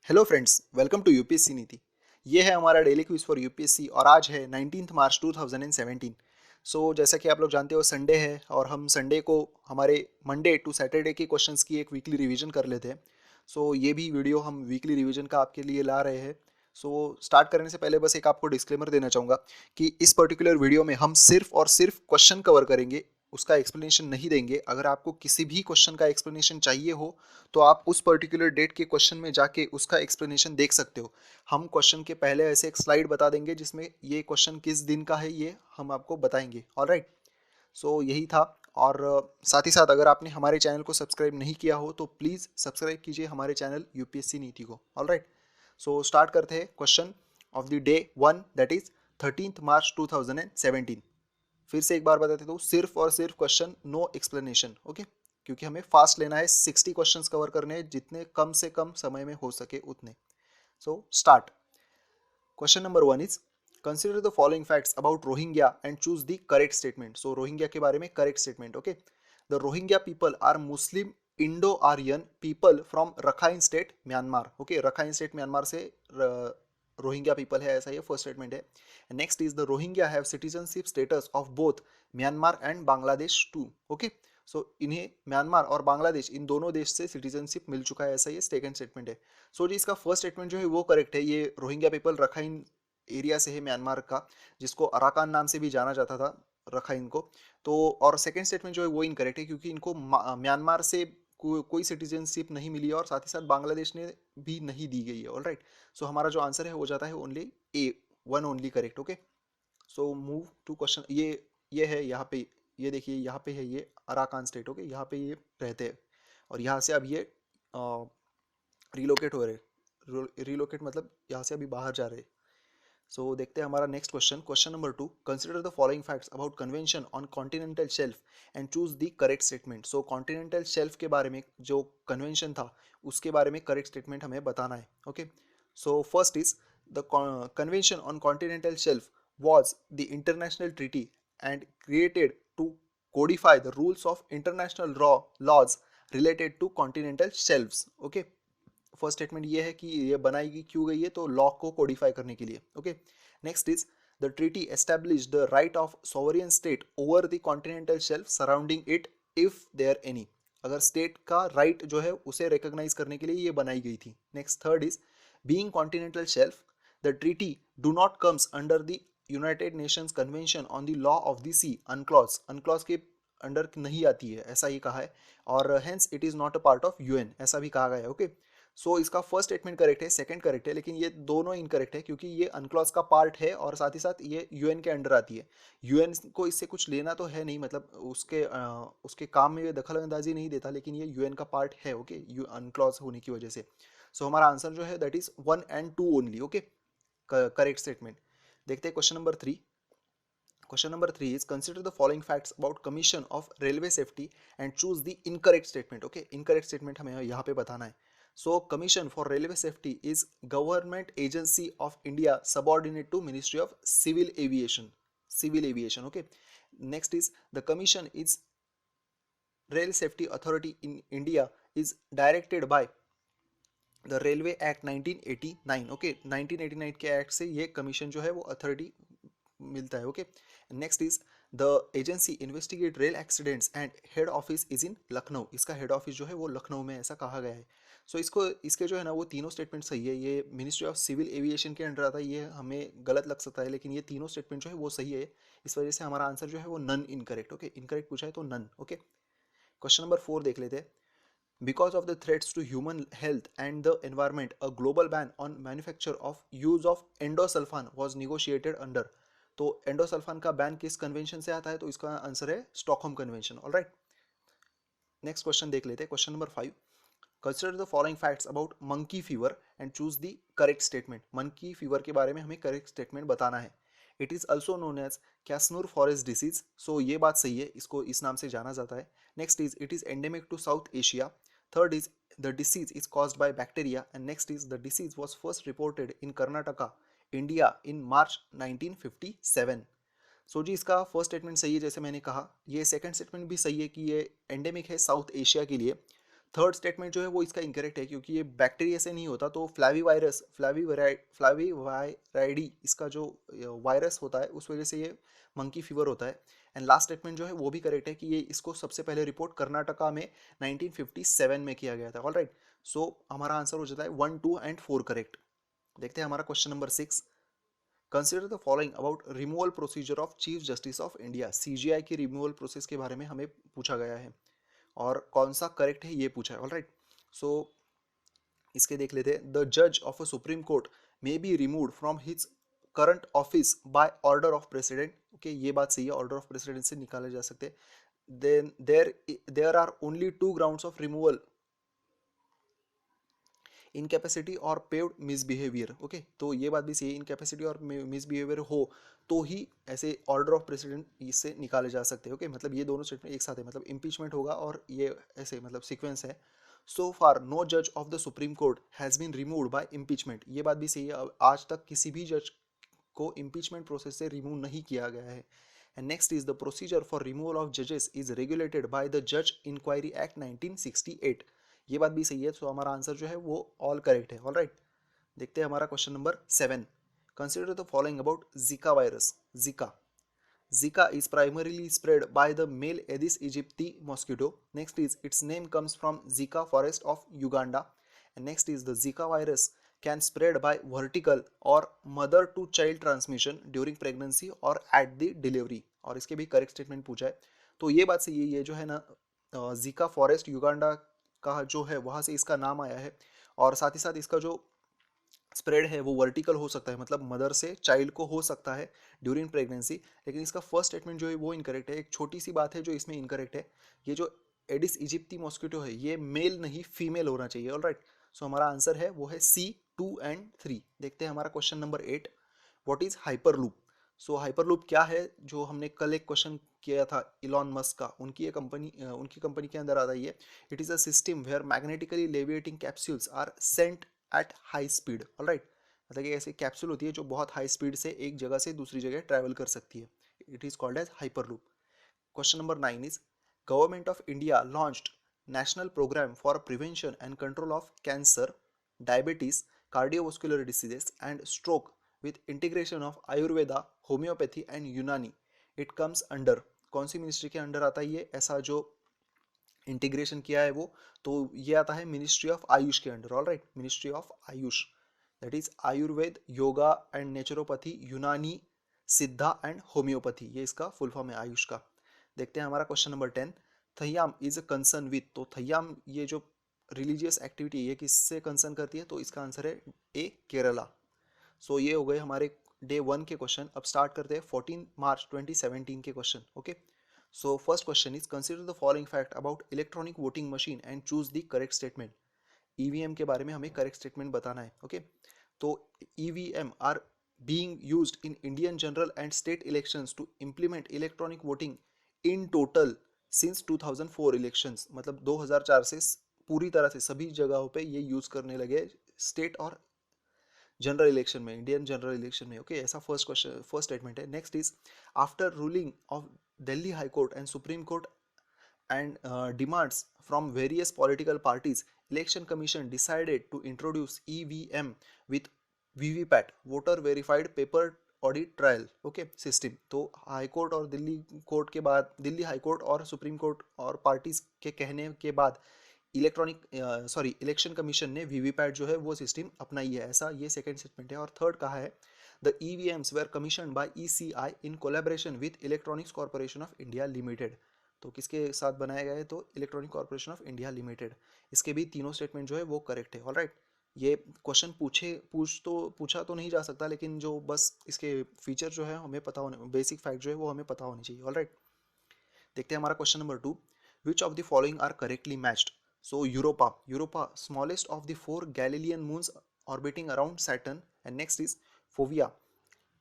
Hello friends, welcome to UPSC Niti. ये है हमारा डेली क्विज फॉर यूपीएससी और आज है 19 मार्च 2017। जैसा कि आप लोग जानते हो संडे है और हम संडे को हमारे मंडे टू सैटरडे के क्वेश्चंस की एक वीकली रिवीजन कर लेते हैं। ये भी वीडियो हम वीकली रिवीजन का आपके लिए ला रहे हैं। स्टार्ट करने से पहले बस एक आपको डिस्क्लेमर देना चाहूँगा कि इस पर्टिकुलर वीडियो में हम सिर्फ और सिर्फ क्वेश्चन कवर करेंगे, उसका एक्सप्लेनेशन नहीं देंगे। अगर आपको किसी भी क्वेश्चन का एक्सप्लेनेशन चाहिए हो तो आप उस पर्टिकुलर डेट के क्वेश्चन में जाके उसका एक्सप्लेनेशन देख सकते हो। हम क्वेश्चन के पहले ऐसे एक स्लाइड बता देंगे जिसमें ये क्वेश्चन किस दिन का है ये हम आपको बताएंगे। ऑलराइट, यही था। और साथ ही साथ अगर आपने हमारे चैनल को सब्सक्राइब नहीं किया हो तो प्लीज़ सब्सक्राइब कीजिए हमारे चैनल यूपीएससी नीति को। ऑलराइट, स्टार्ट करते हैं question of the day one, that is 13 मार्च 2017। फिर से एक बार बता देता हूँ, सिर्फ और सिर्फ क्वेश्चन, नो एक्सप्लेनेशन। ओके, क्योंकि हमें फास्ट लेना है, 60 क्वेश्चंस कवर करने हैं, जितने कम से कम समय में हो सके उतने। Start. Question number one is consider the following facts about Rohingya and choose the correct statement. Rohingya के बारे में correct statement. Okay, the Rohingya people are Muslim Indo Aryan people from Rakhine state Myanmar. Okay, Rakhine state Myanmar से Rohingya people है, ऐसा ये first statement है। Next is the Rohingya have citizenship status of both Myanmar and Bangladesh too. Okay, इन्हें Myanmar और बांग्लादेश इन दोनों देश से सिटीजनशिप मिल चुका है, ऐसा ये सेकंड स्टेटमेंट है। जी इसका फर्स्ट स्टेटमेंट जो है वो करेक्ट है। ये रोहिंग्या पीपल रखाइन एरिया से है म्यांमार का, जिसको अराकान नाम से भी जाना जाता था रखाइन को। और सेकंड स्टेटमेंट जो है वो इनकरेक्ट है, क्योंकि इनको म्यांमार से कोई सिटीजनशिप नहीं मिली है और साथ ही साथ बांग्लादेश ने भी नहीं दी गई है। ऑलराइट, हमारा जो आंसर है हो जाता है only A, one only correct. Okay, move to question. ये है यहाँ पे, ये देखिए यहाँ पे है ये अराकान स्टेट। ओके, यहाँ पे ये रहते हैं और यहाँ से अब ये रिलोकेट हो रहे। रिलोकेट मतलब यहाँ से अभी बाहर जा रहे। देखते हैं हमारा next question. Question number two, consider the following facts about convention on continental shelf and choose the correct statement. Continental shelf के बारे में जो कन्वेंशन था उसके बारे में करेक्ट स्टेटमेंट हमें बताना है। Okay, first is the convention on continental shelf was the international treaty and created to codify the rules of international laws related to continental shelves. Okay, first statement ये है कि ये बनाई क्यों गई है, तो लॉ को कोडिफाई करने के लिए। Okay, next is the treaty establish the right of sovereign state over the continental shelf surrounding it if there any. अगर स्टेट का राइट जो है उसे रिकॉग्नाइज करने के लिए ये बनाई गई थी। Next third is being continental shelf the treaty do not comes under the United Nations Convention on the Law of the Sea UNCLOS. UNCLOS के अंडर नहीं आती है, ऐसा ही कहा है, और hence it is not a part of UN, ऐसा भी कहा गया है। ओके, इसका फर्स्ट स्टेटमेंट करेक्ट है, सेकंड करेक्ट है, लेकिन ये दोनों इनकरेक्ट है क्योंकि ये अनक्लॉज का पार्ट है और साथ ही साथ ये यूएन के अंडर आती है। यूएन को इससे कुछ लेना तो है नहीं, मतलब उसके काम में ये दखल अंदाजी नहीं देता, लेकिन ये यूएन का पार्ट है। ओके, यू अनक्लॉज होने की वजह से। हमारा आंसर जो है that is 1 and 2 only. Okay, correct statement. देखते हैं question number 3। Question number 3 is consider the following facts about Commission of Railway Safety and choose the incorrect statement. Okay, incorrect statement हमें यहाँ पे बताना है। Commission for Railway Safety is government agency of India subordinate to Ministry of Civil Aviation. Civil Aviation. Okay. Next is the Commission is Rail Safety Authority in India is directed by the railway act 1989। Okay, 1989 के act से ये commission जो है वो authority मिलता है। Okay, next is the agency investigate rail accidents and head office is in Lucknow. इसका head office जो है वो लखनऊ में, ऐसा कहा गया है। इसके जो है ना वो तीनों स्टेटमेंट सही है। ये मिनिस्ट्री ऑफ सिविल एविएशन के अंडर आता है, ये हमें गलत लग सकता है, लेकिन ये तीनों स्टेटमेंट जो है वो सही है। इस वजह से हमारा आंसर जो है वो नन इनकरेक्ट। ओके, इनकरेक्ट पूछा है तो नन। ओके, क्वेश्चन नंबर 4 देख लेते हैं। Because of the threats to human health and the environment, a global ban on manufacture of use of endosulfan was negotiated under। तो एंडोसल्फान का ban किस convention से आता है, तो इसका आंसर है Stockholm convention. Alright, next question देख लेते हैं। Question number 5, consider the following facts about monkey fever and choose the correct statement. Monkey fever के बारे में हमें करेक्ट स्टेटमेंट बताना है। It is also known as Kyasanur forest disease. ये बात सही है, इसको इस नाम से जाना जाता है। Next is it is endemic to South Asia. Third is the disease is caused by bacteria, and next is the disease was first reported in Karnataka, India in March 1957। जी इसका फर्स्ट स्टेटमेंट सही है, जैसे मैंने कहा। ये second statement भी सही है कि ये एंडेमिक है साउथ एशिया के लिए। थर्ड स्टेटमेंट जो है वो इसका इनकरेक्ट है, क्योंकि ये बैक्टीरिया से नहीं होता, तो फ्लैवीवायरस फ्लैवीवायराइडी इसका जो वायरस होता है उस वजह से ये मंकी फीवर होता है। एंड लास्ट स्टेटमेंट जो है वो भी करेक्ट है कि ये इसको सबसे पहले रिपोर्ट कर्नाटका में 1957 में किया गया था। ऑलराइट, सो हमारा आंसर हो जाता है 1, 2 एंड 4 करेक्ट। देखते हैं हमारा question number 6। Consider the following about removal procedure of chief justice of India. CGI की रिमूवल प्रोसेस के बारे में हमें पूछा गया है और कौन सा करेक्ट है ये पूछा है। ऑलराइट, सो इसके देख लेते हैं। द जज of a Supreme Court may be removed from his current office by order of president. Okay, ये बात सही है, ऑर्डर ऑफ प्रेसिडेंट से निकाले जा सकते हैं। Then there are only 2 grounds of removal, incapacity और पेव्ड मिसबिहेवियर। ओके, तो ये बात भी सही है, इनकैपेसिटी और मिसबिहेवियर हो तो ही ऐसे ऑर्डर ऑफ प्रेसिडेंट इससे निकाले जा सकते हैं। ओके, मतलब ये दोनों स्टेटमेंट एक साथ है, मतलब इम्पीचमेंट होगा और ये ऐसे मतलब सीक्वेंस है। सो फार नो जज of the Supreme Court has been removed by impeachment. ये बात भी सही है, आज तक किसी भी जज को इम्पीचमेंट प्रोसेस से रिमूव नहीं किया गया है। And next is the procedure for removal of जजेस इज रेगुलेटेड बाय द जज इंक्वायरी एक्ट 1968। ये बात भी सही है, तो हमारा आंसर जो है वो ऑल करेक्ट है। ऑलराइट, देखते हैं हमारा question number 7। Consider the following about जिका वायरस। जिका Zika is primarily spread by the male Aedes aegypti mosquito. Next is its name comes from Zika forest of Uganda. And next is the Zika virus can spread by vertical or mother to child transmission during pregnancy or at the delivery. और इसके भी correct statement पूछा है, तो ये बात सही है। ये जो है ना जीका फॉरेस्ट युगांडा का जो है वहाँ से इसका नाम आया है, और साथ ही साथ इसका जो स्प्रेड है वो वर्टिकल हो सकता है, मतलब मदर से चाइल्ड को हो सकता है ड्यूरिंग प्रेगनेंसी। लेकिन इसका फर्स्ट स्टेटमेंट जो है वो इनकरेक्ट है। एक छोटी सी बात है जो इसमें इनकरेक्ट है, ये जो एडिस इजिप्टी मॉस्किटो है ये मेल नहीं फीमेल होना चाहिए। ऑलराइट, सो हमारा आंसर है वो है सी, 2 एंड 3। देखते हैं हमारा question number 8। What is hyperloop. So hyperloop क्या है, जो हमने कल एक क्वेश्चन किया था इलॉन मस्क का, उनकी कंपनी के अंदर आता है ये। It is a system where magnetically levitating capsules are sent at high speed. Alright, मतलब कि ऐसी कैप्सूल होती है जो बहुत हाई स्पीड से एक जगह से दूसरी जगह ट्रैवल कर सकती है। It is called as hyperloop. Question number 9 is government of India launched national programme for prevention and control of cancer, diabetes, cardiovascular diseases and stroke with integration of Ayurveda, homeopathy and Unani. It comes under, कौन सी ministry के under आता है ये ऐसा जो integration किया है वो, तो ये आता है मिनिस्ट्री ऑफ आयुष के under. Alright, ministry of Ayush, that is Ayurveda, yoga and naturopathy, यूनानी, सिद्धा एंड होम्योपैथी, ये इसका फुल फॉर्म है आयुष का। देखते हैं हमारा question number 10। Theyyam is a concern with, तो थय्याम ये जो रिलीजियस एक्टिविटी ये किससे कंसर्न करती है, तो इसका आंसर है ए, केरला। सो ये हो गए हमारे डे 1 के क्वेश्चन। अब स्टार्ट करते हैं 14 मार्च 2017 के question. Okay, so first question is consider the following fact about electronic voting machine and choose the correct statement. EVM के बारे में हमें करेक्ट स्टेटमेंट बताना है। ओके, तो EVM are being used in Indian general and state elections to implement electronic voting in total since 2004 elections। मतलब 2004 से पूरी तरह से सभी जगहों पे ये यूज करने लगे स्टेट और जनरल इलेक्शन में, इंडियन जनरल इलेक्शन में। ओके, ऐसा फर्स्ट क्वेश्चन फर्स्ट स्टेटमेंट है। Next is after ruling of Delhi high court and supreme court and demands from various political parties, election commission decided to introduce EVM with VVPAT, voter verified paper audit trial. Okay, system. तो high court और Delhi court के बाद, Delhi high court और supreme court और parties के कहने के बाद इलेक्शन कमीशन ने वीवीपैट जो है वो सिस्टम अपनाई है, ऐसा ये सेकंड स्टेटमेंट है। और थर्ड कहा है the EVMs were commission by ECI in collaboration with electronics corporation of India limited. तो किसके साथ बनाया गया है, तो electronic corporation of India limited. इसके भी तीनों स्टेटमेंट जो है वो करेक्ट है। ऑलराइट, ये क्वेश्चन पूछा तो नहीं जा सकता, लेकिन जो बस इसके फीचर जो है हमें पता होने, बेसिक फैक्ट जो है वो हमें पता होनी चाहिए। ऑलराइट, देखते हैं हमारा question number 2। Which of the following are correctly matched. So Europa smallest of the 4 Galilean moons orbiting around Saturn. And next is fovea,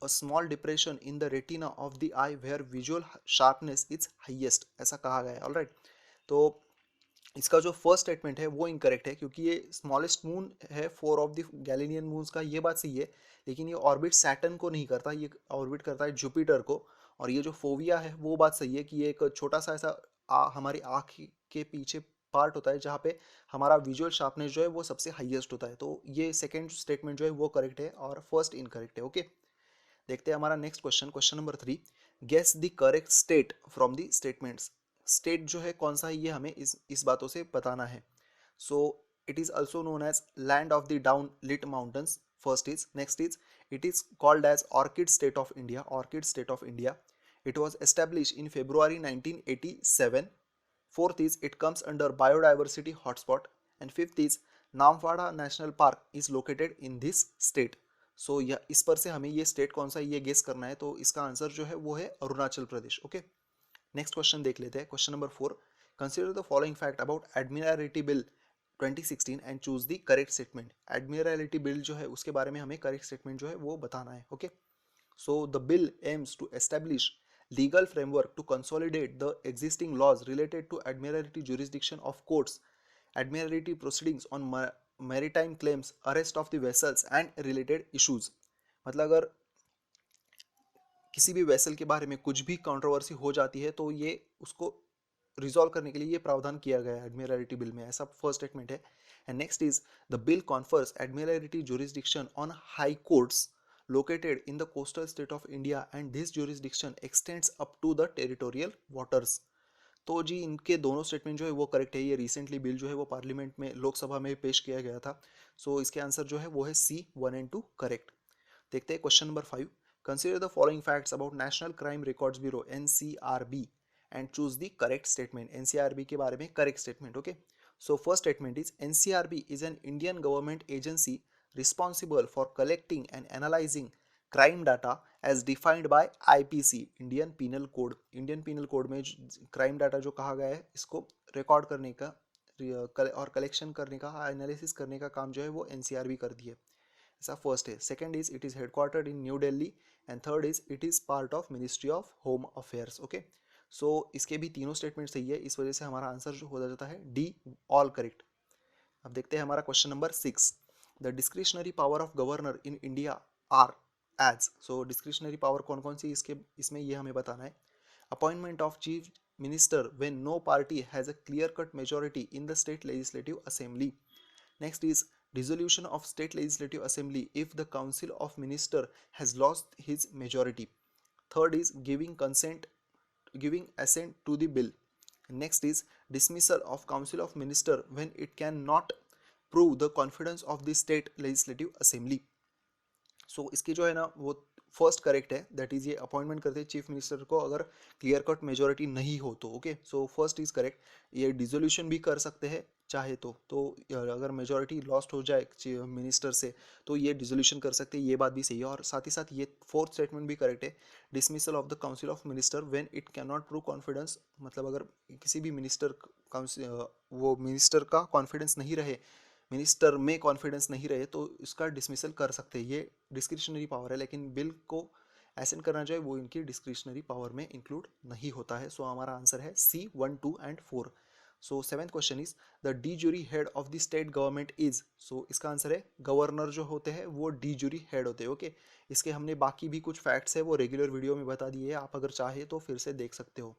a small depression in the retina of the eye where visual sharpness is highest, ऐसा कहा गया है। Alright, तो इसका जो first statement है वो incorrect है, क्योंकि ये स्मॉलेस्ट मून है 4 ऑफ द गैलीलियन मून्स का, ये बात सही है, लेकिन ये ऑर्बिट सैटर्न को नहीं करता, ये ऑर्बिट करता है जुपिटर को। और ये जो फोविया है वो बात सही है कि ये एक छोटा सा ऐसा हमारी आँख के पीछे पार्ट होता है जहाँ पे हमारा विजुअल शार्पनेस जो है वो सबसे हाईएस्ट होता है। तो ये सेकंड स्टेटमेंट जो है वो करेक्ट है और फर्स्ट इनकरेक्ट है। ओके, देखते हैं हमारा next question, question number 3। Guess the correct state from the statements. State जो है कौन सा है ये हमें इस बातों से बताना है। So it is also known as land of the dawn lit mountains, first is. Next is it is called as orchid state of India, orchid state of India. It was establish in February 1987. Fourth is it comes under biodiversity hotspot. And fifth is Namdapha national park is located in this state. So यह इस पर से हमें ये state कौन सा ये guess करना है, तो इसका आंसर जो है वो है Arunachal Pradesh. Okay, next question देख लेते हैं, question number 4। Consider the following fact about admiralty bill 2016 and choose the correct statement. Admiralty bill जो है उसके बारे में हमें करेक्ट स्टेटमेंट जो है वो बताना है। Okay, so the bill aims to establish legal framework to consolidate the existing laws related to admiralty jurisdiction of courts, admiralty proceedings on maritime claims, arrest of the vessels and related issues। मतलब अगर किसी भी vessel के बारे में कुछ भी controversy हो जाती है तो ये उसको रिजॉल्व करने के लिए ये प्रावधान किया गया है एडमिरलिटी बिल में, ऐसा फर्स्ट स्टेटमेंट है। And next is the bill confers admiralty jurisdiction on high courts located in the coastal state of India and this jurisdiction extends up to the territorial waters। तो जी इनके दोनों statement जो है वो correct है। ये recently bill जो है वो पार्लियामेंट में लोकसभा में पेश किया गया था। सो इसके आंसर जो है वो है सी 1 एंड 2 करेक्ट। देखते हैं question number 5। Consider the following facts about national crime records bureau NCRB and choose the correct statement. NCRB के बारे में correct statement. Okay, so first statement is NCRB is an Indian government agency responsible for collecting and analyzing crime data as defined by IPC, Indian penal code. Indian penal code में crime data जो कहा गया है इसको record करने का और collection करने का, एनालिसिस करने का काम जो है वो NCRB करती है। ऐसा फर्स्ट है। Second is it is headquartered in New Delhi and third is it is part of ministry of home affairs. Okay, so इसके भी तीनों स्टेटमेंट सही है, इस वजह से हमारा आंसर जो हो जाता है डी ऑल करेक्ट। अब देखते हैं हमारा question number 6। The discretionary power of governor in India are as. So discretionary power कौन कौन सी इसमें ये हमें बताना है। Appointment of chief minister when no party has a clear cut majority in the state legislative assembly. Next is dissolution of state legislative assembly if the council of minister has lost his majority. Third is giving assent to the bill. Next is dismissal of council of minister when it cannot prove the confidence of the state legislative assembly. सो इसकी जो है ना वो first correct है, that is ये appointment करते हैं chief minister को अगर क्लियर कट मेजोरिटी नहीं हो तो। Okay, so first is correct. ये डिसोल्यूशन भी कर सकते हैं चाहे तो अगर मेजोरिटी लॉस्ट हो जाए मिनिस्टर से तो ये डिसोल्यूशन कर सकते हैं, ये बात भी सही है। और साथ ही साथ ये फोर्थ स्टेटमेंट भी करेक्ट है, dismissal of the council of minister when it can not prove confidence. मतलब अगर किसी भी मिनिस्टर वो मिनिस्टर का कॉन्फिडेंस नहीं रहे, मिनिस्टर में कॉन्फिडेंस नहीं रहे तो इसका डिसमिसल कर सकते हैं। ये डिस्क्रिशनरी पावर है, लेकिन बिल को एसेंट करना चाहिए वो इनकी डिस्क्रिशनरी पावर में इंक्लूड नहीं होता है। सो हमारा आंसर है C 1, 2 and 4। So seventh question is the de jure head of the state government is. So इसका आंसर है गवर्नर जो होते हैं वो डी जूरी हेड होते हैं। ओके, इसके हमने बाकी भी कुछ फैक्ट्स है वो रेगुलर वीडियो में बता दिए हैं, आप अगर चाहे तो फिर से देख सकते हो।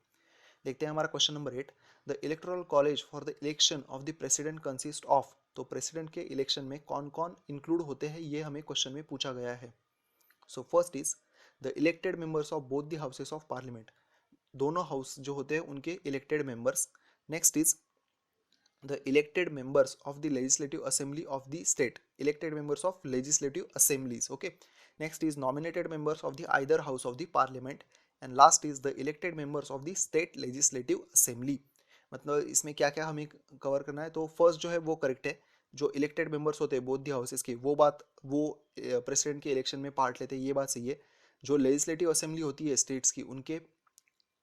देखते हैं हमारा question number 8। The electoral college for the election of the president consist of. तो प्रेसिडेंट के इलेक्शन में कौन कौन इंक्लूड होते हैं ये हमें क्वेश्चन में पूछा गया है। So first is the elected members of both the houses of parliament, दोनों हाउस जो होते हैं उनके elected members. Next is the elected members of the legislative assembly of the state, elected members of legislative assemblies. Okay, next is nominated members of the either house of the parliament and last is the elected members of the state legislative assembly. मतलब इसमें क्या क्या हमें cover करना है, तो first जो है वो करेक्ट है, जो इलेक्टेड मेंबर्स होते हैं बोथ द हाउसेस के वो बात वो प्रेसिडेंट के इलेक्शन में पार्ट लेते हैं, ये बात सही है। जो लेजिस्लेटिव असेंबली होती है स्टेट्स की उनके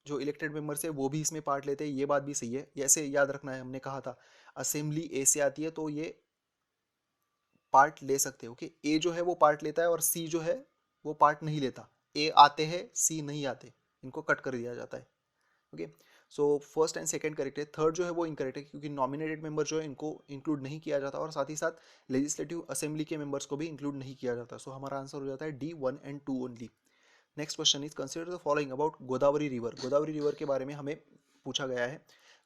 जो इलेक्टेड मेंबर्स है वो भी इसमें पार्ट लेते हैं, ये बात भी सही है। ऐसे याद रखना है, हमने कहा था असेंबली ए से आती है तो ये पार्ट ले सकते हो। ओके, ए जो है वो पार्ट लेता है और सी जो है वो पार्ट नहीं लेता। ए आते हैं सी नहीं आते, इनको कट कर दिया जाता है। Okay, so first and second correct है, थर्ड जो है वो इनकरेक्ट है क्योंकि नॉमिनेटेड मेंबर जो है इनको इंक्लूड नहीं किया जाता और साथ ही साथ लेजिस्लेटिव असेंबली के मेंबर्स को भी इंक्लूड नहीं किया जाता। सो हमारा आंसर हो जाता है D 1 and 2 only. Next question is consider the following about Godavari river. Godavari river के बारे में हमें पूछा गया है।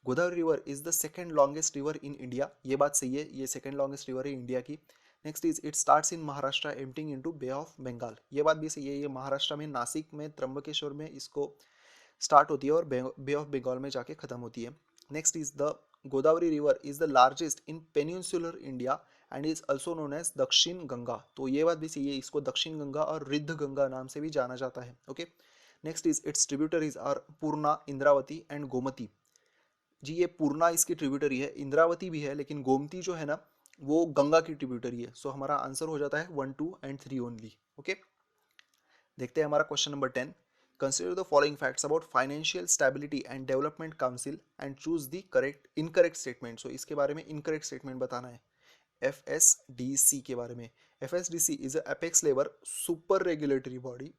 Godavari river is the second longest river in India, ये बात सही है, ये सेकेंड लॉन्गेस्ट रिवर है इंडिया की। Next is it starts in Maharashtra emptying into bay of Bengal, ये बात भी सही है, ये महाराष्ट्र में नासिक में त्र्यंबकेश्वर में इसको स्टार्ट होती है और बे ऑफ बंगाल में जाके खत्म होती है। Next is the Godavari river is the largest in peninsular India and is also known as Dakshin Ganga, तो ये बात भी सही है, इसको दक्षिण गंगा और रिद्ध गंगा नाम से भी जाना जाता है। Okay, next is its tributaries are Purna, Indravati and Gomti. जी ये पूर्णा इसकी ट्रिब्यूटरी है, इंद्रावती भी है, लेकिन गोमती जो है ना वो गंगा की ट्रिब्यूटरी है। सो हमारा आंसर हो जाता है 1, 2 एंड 3 ओनली। ओके, देखते हैं हमारा question number 10। Consider the following facts about financial stability and development council and choose the correct incorrect statement. So इसके बारे में इनकरेक्ट स्टेटमेंट बताना है। FSDC के बारे में, FSDC is a apex level super regulatory body,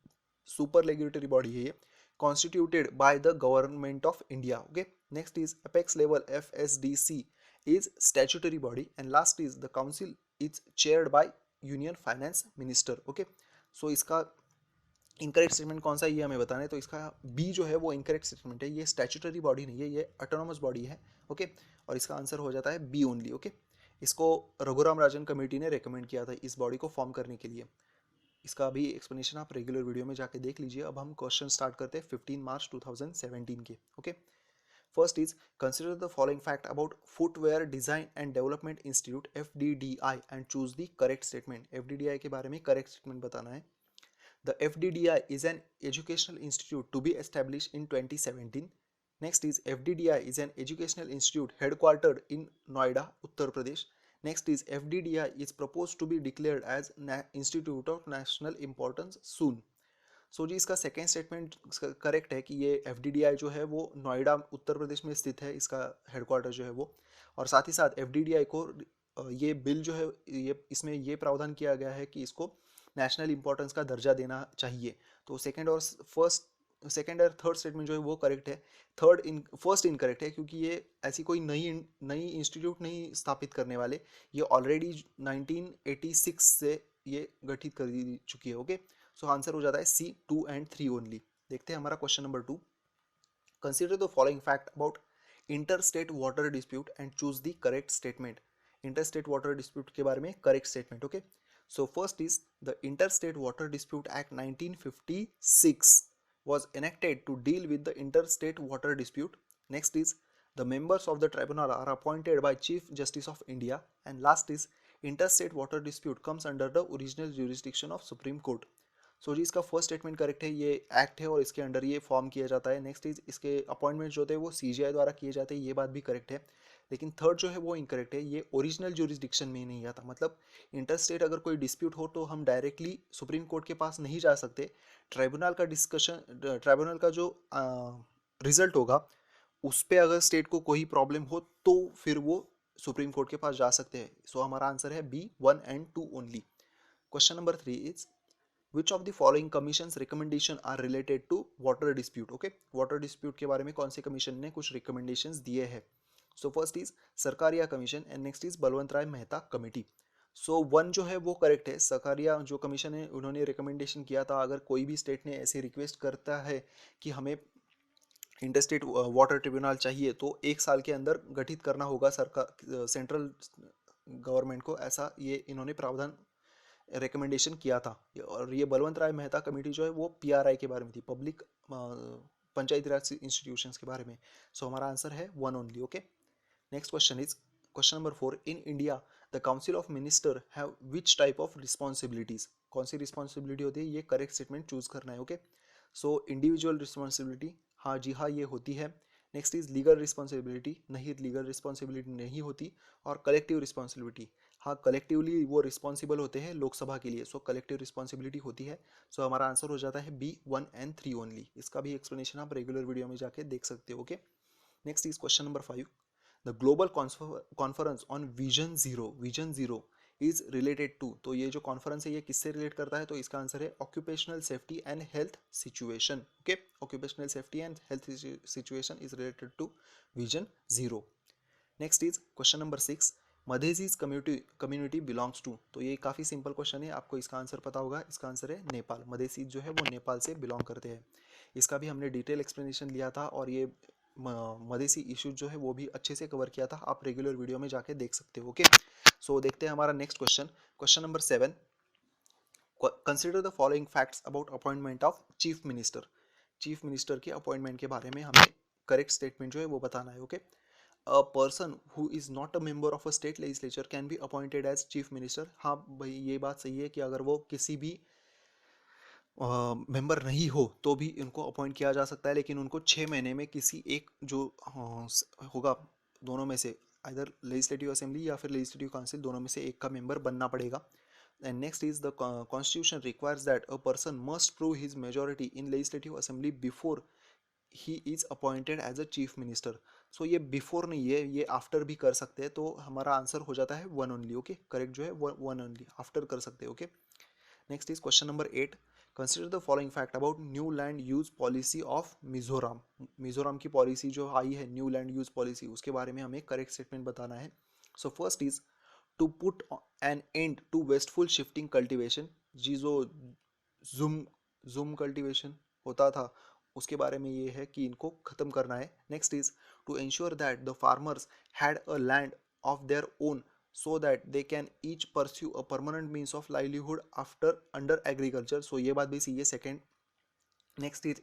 super regulatory body है ये, constituted by the government of India. Okay, next is apex level FSDC is statutory body and last is the council is chaired by union finance minister. Okay, so इसका incorrect statement कौन सा है ये हमें बताना है, तो इसका बी जो है वो इनकरेक्ट स्टेटमेंट है, ये स्टैट्यूटरी बॉडी नहीं है, ये ऑटोनोमस बॉडी है। ओके, और इसका आंसर हो जाता है बी ओनली। ओके, इसको रघुराम राजन कमेटी ने रेकमेंड किया था इस बॉडी को फॉर्म करने के लिए। इसका भी एक्सप्लेनेशन आप रेगुलर वीडियो में जाके देख लीजिए। अब हम क्वेश्चन स्टार्ट करते हैं 15 मार्च 2017 के। Okay, first is consider the following fact about footwear design and development institute FDDI and choose the correct statement. FDDI के बारे में करेक्ट स्टेटमेंट बताना है। The FDDI is an educational institute to be established in 2017. Next is FDDI is an educational institute headquartered in Noida, Uttar Pradesh. Next is FDDI is proposed to be declared as Institute of National Importance soon. सो जी इसका second statement correct है कि ये FDDI जो है वो नोएडा उत्तर प्रदेश में स्थित है, इसका हेडक्वार्टर जो है वो। और साथ ही साथ FDDI को ये बिल जो है ये इसमें ये प्रावधान किया गया है कि इसको नेशनल इंपॉर्टेंस का दर्जा देना चाहिए। तो सेकंड और थर्ड स्टेटमेंट जो है वो करेक्ट है। फर्स्ट इनकरेक्ट है क्योंकि ये ऐसी कोई नई इंस्टीट्यूट नहीं स्थापित करने वाले, ये ऑलरेडी 1986 से ये गठित कर दी चुकी है। ओके, सो आंसर हो जाता है C, 2 एंड 3 ओनली। देखते हैं हमारा question number 2। Consider the following fact about inter state water dispute and choose the correct statement. Inter state water dispute के बारे में correct statement. Okay, so first is the Interstate Water Dispute Act 1956 was enacted to deal with the interstate water dispute. Next is the members of the tribunal are appointed by Chief Justice of India and last is interstate water dispute comes under the original jurisdiction of Supreme Court. सो जी इसका first statement correct है, ये act है और इसके under ये form किया जाता है। नेक्स्ट इज इसके अपॉइंटमेंट जो होते हैं वो CGI द्वारा किए जाते हैं, ये बात भी करेक्ट है। लेकिन थर्ड जो है वो इनकरेक्ट है, ये ओरिजिनल ज्यूरिसडिक्शन में नहीं आता। मतलब इंटरस्टेट अगर कोई डिस्प्यूट हो तो हम डायरेक्टली सुप्रीम कोर्ट के पास नहीं जा सकते, ट्राइब्यूनल का डिस्कशन, ट्राइब्यूनल का जो रिजल्ट होगा उस पर अगर स्टेट को कोई प्रॉब्लम हो तो फिर वो सुप्रीम कोर्ट के पास जा सकते हैं। सो हमारा आंसर है B, 1 and 2 only. Question number 3 is Which of the following commission's recommendation are related to water dispute? Okay, water dispute के बारे में कौन से कमीशन ने कुछ recommendations दिए हैं? So first is Sarkaria commission and next is Balwant Rai Mehta committee. So 1 जो है वो करेक्ट है, सरकारिया जो कमीशन है उन्होंने रिकमेंडेशन किया था अगर कोई भी स्टेट ने ऐसे रिक्वेस्ट करता है कि हमें इंटरस्टेट वाटर ट्रिब्यूनल चाहिए तो 1 साल के अंदर गठित करना होगा सरकार सेंट्रल गवर्नमेंट को, ऐसा ये इन्होंने प्रावधान रिकमेंडेशन किया था। और ये बलवंत राय मेहता कमेटी जो है वो PRI के बारे में थी, पब्लिक पंचायती राज इंस्टीट्यूशंस के बारे में। सो हमारा आंसर है 1 only. Okay, next question is question number 4। In India the council of minister have which type of responsibilities. कौन सी रिस्पॉन्सिबिलिटी होती है, ये करेक्ट स्टेटमेंट चूज करना है। ओके, सो इंडिविजुअल रिस्पॉन्सिबिलिटी, हाँ जी हाँ ये होती है। नेक्स्ट इज लीगल रिस्पॉन्सिबिलिटी, नहीं लीगल रिस्पॉन्सिबिलिटी नहीं होती। और कलेक्टिव रिस्पॉन्सिबिलिटी, हाँ कलेक्टिवली वो रिस्पॉन्सिबल होते हैं लोकसभा के लिए, सो कलेक्टिव रिस्पॉन्सिबिलिटी होती है। सो हमारा आंसर हो जाता है B, 1 एंड 3 ओनली। इसका भी एक्सप्लेनेशन आप रेगुलर वीडियो में जाके देख सकते हो। Okay, next is question number 5। The global conference on vision zero is related to. तो ये जो कॉन्फ्रेंस है ये किससे रिलेट करता है, तो इसका आंसर है occupational safety and health situation. Okay, occupational safety and health situation is related to vision zero. Next is question number 6। Madhesis community belongs to. तो ये काफ़ी सिंपल क्वेश्चन है, आपको इसका आंसर पता होगा। इसका आंसर है नेपाल। मधेसीज जो है वो नेपाल से बिलोंग करते हैं। इसका भी हमने डिटेल एक्सप्लेनेशन लिया था और ये मदेसी इश्यूज जो है वो भी अच्छे से कवर किया था, आप रेगुलर वीडियो में जाके देख सकते हो। ओके, सो देखते हैं हमारा next question, question number 7। Consider the following facts about appointment of chief minister. Chief minister के अपॉइंटमेंट के बारे में हमें करेक्ट स्टेटमेंट जो है वो बताना है। Okay, a person who is not a member of a state legislature can be appointed as chief minister. हाँ भाई, ये बात सही है कि अगर वो किसी भी मेंबर नहीं हो तो भी इनको अपॉइंट किया जा सकता है, लेकिन उनको 6 महीने में किसी एक जो होगा दोनों में से, आइदर लेजिस्लेटिव असेंबली या फिर लेजिस्लेटिव काउंसिल, दोनों में से एक का मेंबर बनना पड़ेगा। And next is the constitution requires that a person must prove his majority in legislative assembly before he is appointed as a chief minister. So ये बिफोर नहीं है, ये आफ्टर भी कर सकते हैं, तो हमारा आंसर हो जाता है वन ओनली। ओके, करेक्ट जो है वन ओनली, आफ्टर कर सकते हैं। Okay, next is question number 8। Consider the following fact about new land use policy of Mizoram. Mizoram की पॉलिसी जो आई है, न्यू लैंड यूज पॉलिसी, उसके बारे में हमें करेक्ट स्टेटमेंट बताना है। So first is to put an end to wasteful shifting cultivation. जी जो जूम जूम कल्टिवेशन होता था उसके बारे में ये है कि इनको ख़त्म करना है। Next is to ensure that the farmers had a land of their own so that they can each pursue a permanent means of livelihood after under agriculture। so ये बात भी सही है, second. Next is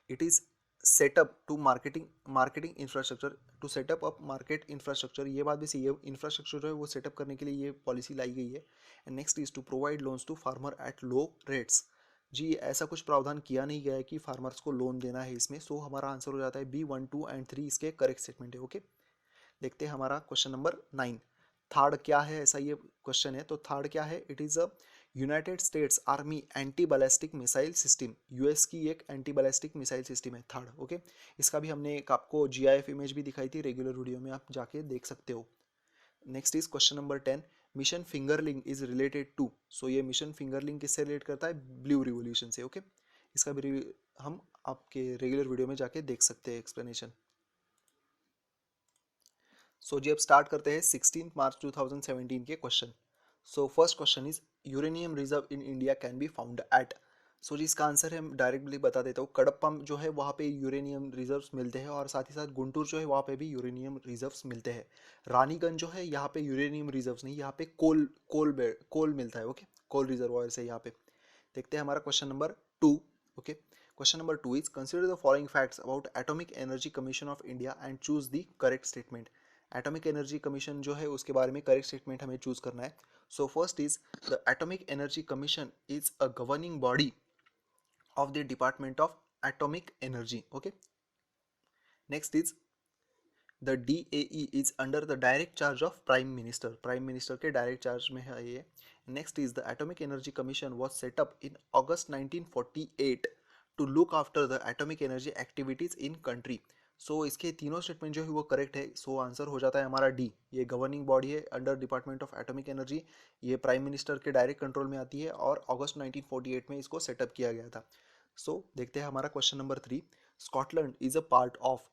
it is set up to marketing infrastructure, to set up up market infrastructure, ये बात भी सही है, इंफ्रास्ट्रक्चर जो है वो सेटअप करने के लिए ये पॉलिसी लाई गई है। And next is to provide loans to farmer at low rates. जी ऐसा कुछ प्रावधान किया नहीं गया है कि फार्मर्स को लोन देना है इसमें। सो हमारा आंसर हो जाता है बी, 1, 2 एंड 3 इसके करेक्ट स्टेटमेंट है। ओके, देखते हैं हमारा क्वेश्चन नंबर 9। थर्ड क्या है, ऐसा ये क्वेश्चन है, तो थर्ड क्या है, it is a United states army anti ballistic missile system. US की एक एंटी बैलिस्टिक मिसाइल सिस्टम है थर्ड। ओके, इसका भी हमने एक आपको जीआईएफ इमेज भी दिखाई थी, रेगुलर वीडियो में आप जाके देख सकते हो। Next is question number 10। Mission fingerling is related to. So ये मिशन फिंगरलिंग किससे रिलेट करता है, ब्लू रिवोल्यूशन से। ओके, इसका भी हम आपके रेगुलर वीडियो में जाके देख सकते हैं एक्सप्लेनेशन। सो जी अब स्टार्ट करते हैं 16 मार्च 2017 के question. So first question is uranium reserve in India can be found at. So जी इसका आंसर है, डायरेक्टली बता देता हूँ, कडप्पा जो है वहाँ पे यूरेनियम रिजर्व्स मिलते हैं, और साथ ही साथ गुंटूर जो है वहाँ पे भी यूरेनियम रिजर्व्स मिलते हैं। रानीगंज जो है यहाँ पे यूरेनियम रिजर्व्स नहीं, यहाँ पे कोल मिलता है। ओके, कोल रिजर्वायर्स है यहाँ पे। देखते हैं हमारा question number 2। Okay, question number 2 is consider the following facts about atomic energy commission of India and choose the correct statement. Atomic energy commission जो है उसके बारे में करेक्ट स्टेटमेंट हमें चूज करना है। So first is the atomic energy commission is a governing body of the Department of Atomic Energy. Okay. Next is the DAE is under the direct charge of Prime Minister. Prime Minister के direct charge में है ये. Next is the Atomic Energy Commission was set up in August 1948 to look after the atomic energy activities in country. सो इसके तीनों statement जो है वो correct है। सो आंसर हो जाता है हमारा डी, ये गवर्निंग बॉडी है under department of atomic energy, ये प्राइम मिनिस्टर के डायरेक्ट कंट्रोल में आती है और अगस्त 1948 में इसको सेटअप किया गया था। सो देखते हैं हमारा question number 3। Scotland is a part of.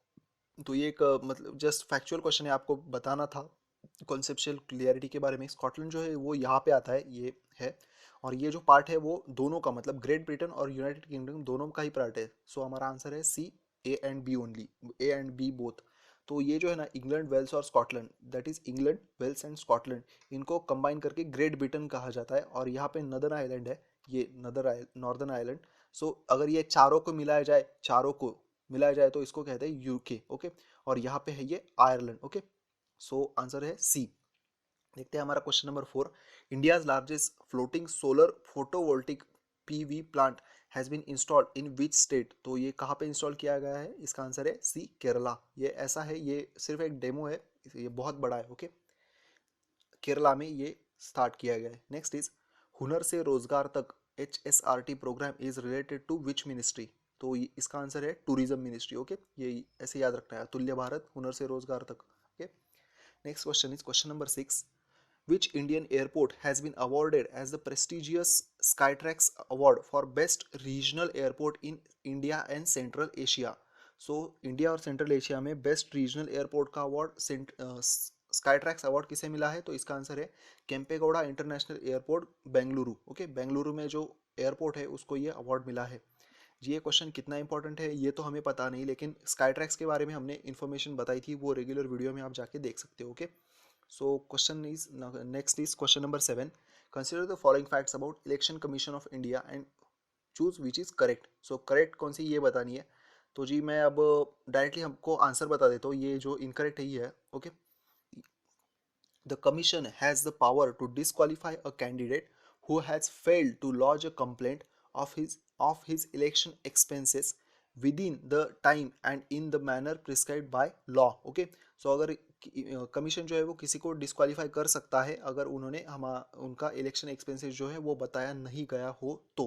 तो ये एक मतलब जस्ट फैक्चुअल क्वेश्चन है, आपको बताना था कॉन्सेप्चुअल क्लियरिटी के बारे में। स्कॉटलैंड जो है वो यहाँ पे आता है, ये है, और ये जो पार्ट है वो दोनों का, मतलब ग्रेट ब्रिटेन और यूनाइटेड किंगडम दोनों का ही पार्ट है। सो हमारा आंसर है C, A and B only, A and B both. तो ये जो है ना, इंग्लैंड, वेल्स और Scotland, that is England, Wales and Scotland, इनको कंबाइन करके ग्रेट ब्रिटेन कहा जाता है। और यहाँ पे नदर्न आइलैंड है, ये नॉर्दर्न आइलैंड। सो अगर ये चारों को मिलाया जाए, तो इसको कहते हैं यूके। ओके, और यहाँ पे है ये आयरलैंड। ओके, सो आंसर है सी। देखते हैं हमारा question number 4। India's largest floating solar photovoltaic PV plant has been installed in which state. तो ये कहाँ पे इंस्टॉल किया गया है, इसका आंसर है सी, केरला। ये ऐसा है, ये सिर्फ एक डेमो है, ये बहुत बड़ा है। ओके, केरला में ये स्टार्ट किया गया है। नेक्स्ट इज हुनर से रोजगार तक HSRT programme is related to which ministry. तो इसका आंसर है टूरिज्म मिनिस्ट्री। ओके, ये ऐसे याद रखना है, अतुल्य भारत, हुनर से रोजगार तक। Okay, next question is question number 6। Which Indian airport has been awarded as the prestigious Skytrax Award for Best Regional Airport in India and Central Asia? So India और सेंट्रल एशिया में बेस्ट रीजनल एयरपोर्ट का award Skytrax award किसे मिला है, तो इसका answer है Kempegowda international airport, Bengaluru. Okay, Bengaluru में जो एयरपोर्ट है उसको ये अवार्ड मिला है। जी ये क्वेश्चन कितना इंपॉर्टेंट है ये तो हमें पता नहीं, लेकिन स्काई ट्रैक्स के बारे में हमने इन्फॉर्मेशन बताई थी, वो रेगुलर वीडियो में आप जाके देख सकते हो। Okay, so question is next is question number 7, consider the following facts about election commission of India and choose which is correct. So correct कौन सी ये बतानी है। तो जी मैं अब डायरेक्टली हमको आंसर बता देता हूँ, ये जो इनकरेक्ट है ये है। Okay, the commission has the power to disqualify a candidate who has failed to lodge a complaint of his election expenses within the time and in the manner prescribed by law। Okay, so अगर commission जो है वो किसी को disqualify कर सकता है अगर उन्होंने उनका इलेक्शन एक्सपेंसेस जो है वो बताया नहीं गया हो तो।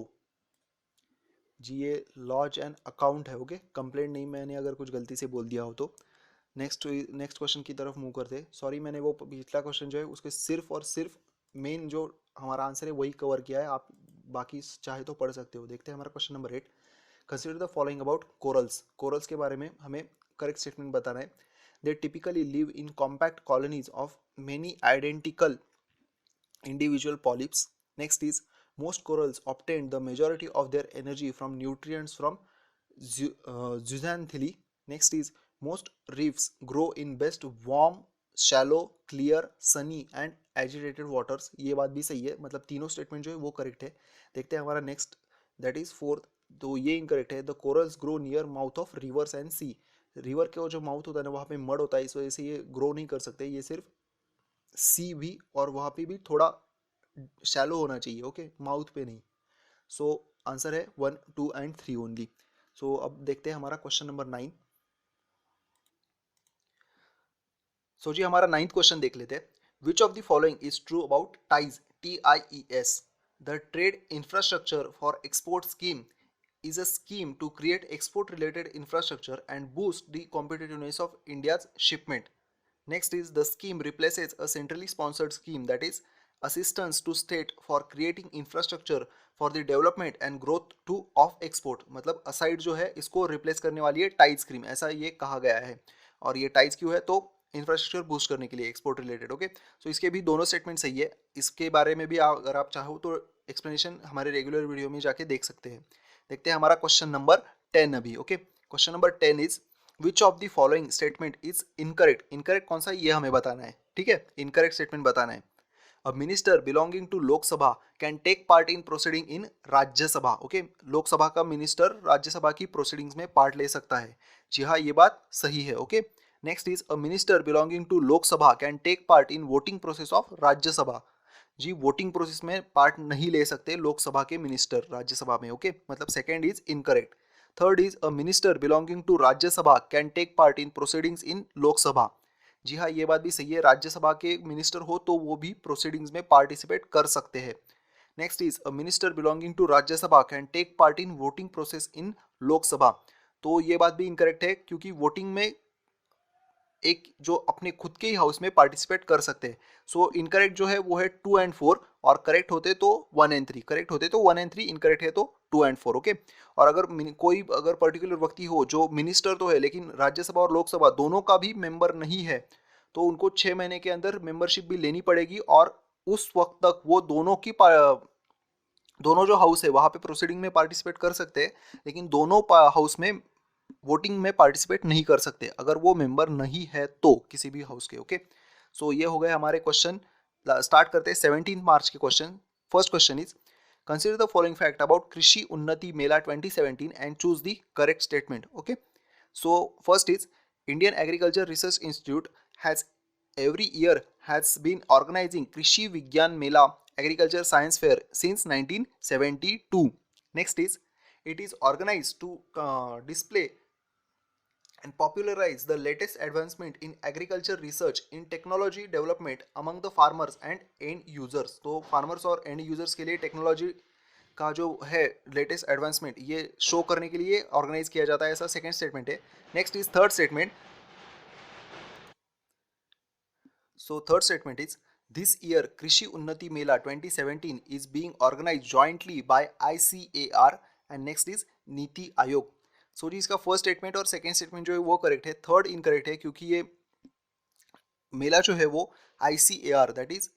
जी ये लॉज एंड अकाउंट है। ओके, कंप्लेंट नहीं, मैंने अगर कुछ गलती से बोल दिया हो तो। नेक्स्ट क्वेश्चन की तरफ मूव करते। सॉरी मैंने वो पिछला क्वेश्चन जो है उसके सिर्फ और सिर्फ मेन जो हमारा आंसर है वही कवर किया है, आप बाकी चाहे तो पढ़ सकते हो। देखते हैं हमारा question number 8, consider the following about corals. Corals के बारे में हमें करेक्ट स्टेटमेंट बताना है। दे typically live in compact colonies of many identical individual polyps। Next is most corals obtain the majority of their energy from nutrients from zooxanthellae। Next is most reefs grow in best warm, shallow, clear, sunny and agitated waters। ये बात भी सही है, मतलब तीनों statement जो है वो करेक्ट है। देखते हैं हमारा नेक्स्ट, दैट इज फोर्थ। तो ये इनकरेक्ट है। The corals grow near mouth of rivers and sea. River के जो माउथ होता है ना वहाँ पे मड होता है, इस वजह से ये ग्रो नहीं कर सकते, ये सिर्फ सी भी और वहाँ पे भी थोड़ा शैलो होना चाहिए। ओके, माउथ पे नहीं। सो आंसर है 1, 2 एंड 3 ओनली। सो अब देखते हैं हमारा क्वेश्चन नंबर 9। सो जी हमारा 9th क्वेश्चन देख लेते हैं। विच of the following is true about ties, TIES। The trade infrastructure for export scheme is a scheme to create export related infrastructure and boost the competitiveness of India's shipment। Next is the scheme replaces a centrally sponsored scheme that is assistance to state for creating infrastructure for the development and growth to of export। मतलब aside जो है इसको replace करने वाली है ties scheme, ऐसा ये कहा गया है। और ये टाइज क्यों है, तो इंफ्रास्ट्रक्चर बूस्ट करने के लिए एक्सपोर्ट रिलेटेड। ओके, सो इसके भी दोनों स्टेटमेंट सही है। इसके बारे में भी अगर आप चाहो तो एक्सप्लेनेशन हमारे रेगुलर वीडियो में जाके देख सकते हैं। देखते हैं हमारा क्वेश्चन नंबर 10 अभी। Okay, question number 10 is which of the following statement is incorrect. Incorrect कौन सा ये हमें बताना है। ठीक है, इनकरेक्ट स्टेटमेंट बताना है। A minister belonging to Lok Sabha can take part in proceeding in Rajya Sabha. Okay, Lok Sabha का मिनिस्टर राज्यसभा की प्रोसीडिंग्स में पार्ट ले सकता है। जी हाँ, ये बात सही है। Okay, next is a minister belonging to Lok Sabha can take part in voting process of Rajya Sabha. जी वोटिंग प्रोसेस में पार्ट नहीं ले सकते लोकसभा के मिनिस्टर राज्यसभा में। ओके, मतलब second is incorrect. Third is a minister belonging to Rajya Sabha can take part in proceedings in Lok Sabha. जी हाँ, ये बात भी सही है, राज्यसभा के मिनिस्टर हो तो वो भी प्रोसीडिंग्स में पार्टिसिपेट कर सकते हैं। Next is a minister belonging to Rajya Sabha can take part in voting process in Lok Sabha. तो ये बात भी इनकरेक्ट है, क्योंकि वोटिंग में एक जो अपने खुद के ही हाउस में पार्टिसिपेट कर सकते हैं। सो इनकरेक्ट जो है वो है 2 एंड 4, और करेक्ट होते तो 1 एंड 3। करेक्ट होते तो 1 एंड 3, इनकरेक्ट है तो 2 एंड 4। ओके, और अगर कोई अगर पर्टिकुलर व्यक्ति हो जो मिनिस्टर तो है लेकिन राज्यसभा और लोकसभा दोनों का भी मेंबर नहीं है, तो उनको 6 महीने के अंदर मेंबरशिप भी लेनी पड़ेगी, और उस वक्त तक वो दोनों जो हाउस है वहां पे प्रोसीडिंग में पार्टिसिपेट कर सकते हैं, लेकिन दोनों हाउस में वोटिंग में पार्टिसिपेट नहीं कर सकते अगर वो मेंबर नहीं है तो किसी भी हाउस के। ओके, सो ये हो गए हमारे क्वेश्चन। स्टार्ट करते हैं 17 मार्च के question. First question is consider the following fact about कृषि उन्नति मेला 2017 and choose the correct statement. Okay, so first is Indian agriculture research institute has every year has been organizing Krishi Vigyan Mela Agriculture Science Fair since 1972। Next is it is organized to display and popularize the latest advancement in agriculture research in technology development among the farmers and end users। तो farmers और end users के लिए technology का जो है latest advancement ये show करने के लिए ऑर्गेनाइज किया जाता है, ऐसा सेकंड स्टेटमेंट है। Next is third statement. So third statement is this year Krishi Unnati Mela 2017 is being organized jointly by ICAR and next is NITI Aayog. सो जी इसका फर्स्ट स्टेटमेंट और सेकंड स्टेटमेंट जो है वो करेक्ट है, थर्ड इनकरेक्ट है, क्योंकि ये मेला जो है वो ICAR दैट इज